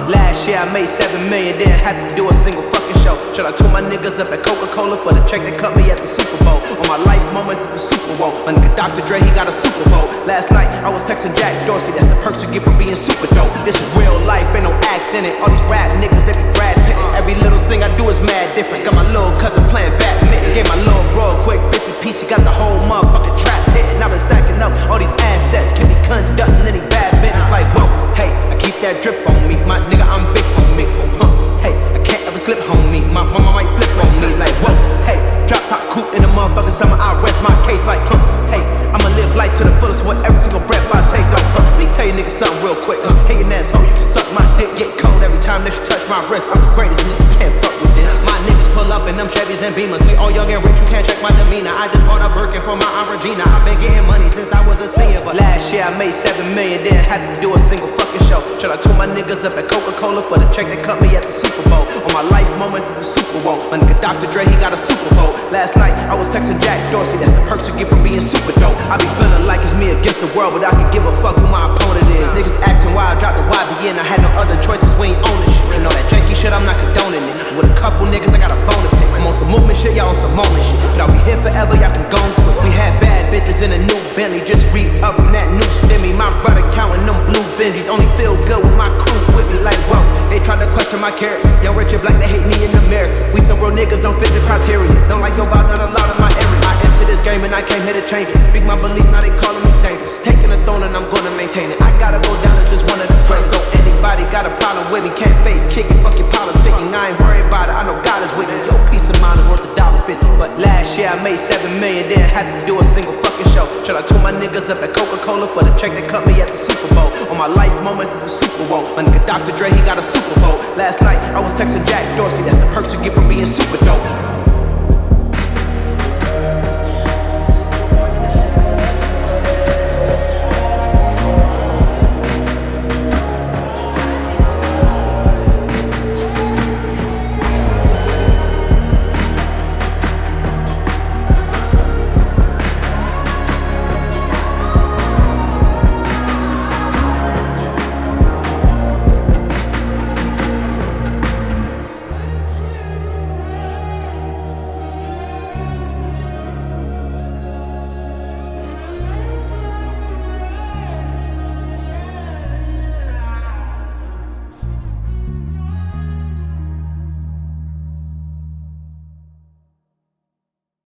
Last year I made 7 million, didn't have to do a single fucking show. Shout out to my niggas up at Coca-Cola for the check that cut me at the Super Bowl. On my life moments is a Super Bowl. My nigga Dr. Dre, he got a Super Bowl. Last night I was texting Jack Dorsey, that's the perks you get for being super dope. This is real life, ain't no act in it. All these rap niggas, they be Brad Pitt. Every little thing I do is mad different. Got my little cousin playing badminton. Gave my little bro a quick 50 piece, he got the whole motherfucking trap hitting. I've been stacking up all these assets, can be conducting any bad business. Like whoa, hey, I keep that drip on me, my nigga, I'm big on me. Hey, I can't ever slip, homie. My mama might flip on me. Like whoa, hey, drop top coupe in the motherfucking summer. I rest my case like hey, I'ma live life to the fullest with every single breath I take. Like let me tell you niggas something real quick. Hating asshole, you can suck my dick, get cold every time that you touch my wrist. I'm the greatest, nigga, can't fuck with this. My niggas pull up in them Chevys and Beamers. We all young and rich, you can't check my demeanor. I just bought a Birkin for my Aunt Regina. I've been getting money since I was a senior, but last year I made 7 million, didn't have to do a single fucking show. Shout out to my niggas up at Coca-Cola for the check that cut me at the Super Bowl. On my life moments is a Super Bowl. My nigga Dr. Dre, he got a Super Bowl. Last night I was texting Jack Dorsey, that's the perks you get for being super dope. I be feeling like it's me against the world, but I can give a fuck who my opponent is. Niggas asking why I dropped the YBN, I had no other choices, we ain't owning shit. And all that janky shit, I'm not condoning it. With a couple niggas, I got a bone to pick. I'm on some movement shit, y'all on some moment shit. But I'll be here forever, y'all can go quick. We had bad bitches in a new Bentley, just re-up from that new stimmy. My brother counting them blue Benjis, only feel good with my crew with me. Like whoa, they tried to question my character. Young rich and black, they hate me in America. We some real niggas, don't fit the criteria. Don't like your vibe, not a lot of my area. I entered this game and I came here to change it. Big my belief, now they calling me dangerous. Taking the throne and I'm gonna maintain it. I gotta go down as just one of the greats. So anybody got a problem with me, can't fake kick it, fuck your politicking. I ain't worried about it, I know God is with me. Your peace of mind is worth $1.50. But last year I made 7 million, didn't have to do a single fucking show. Shout out to my niggas up at Coca-Cola for the check that cut me at the Super Bowl. On my life moments is a Super Bowl. My nigga Dr. Dre, he got a Super Bowl. Last night I was texting Jack Dorsey, that's the perks you get for being super dope.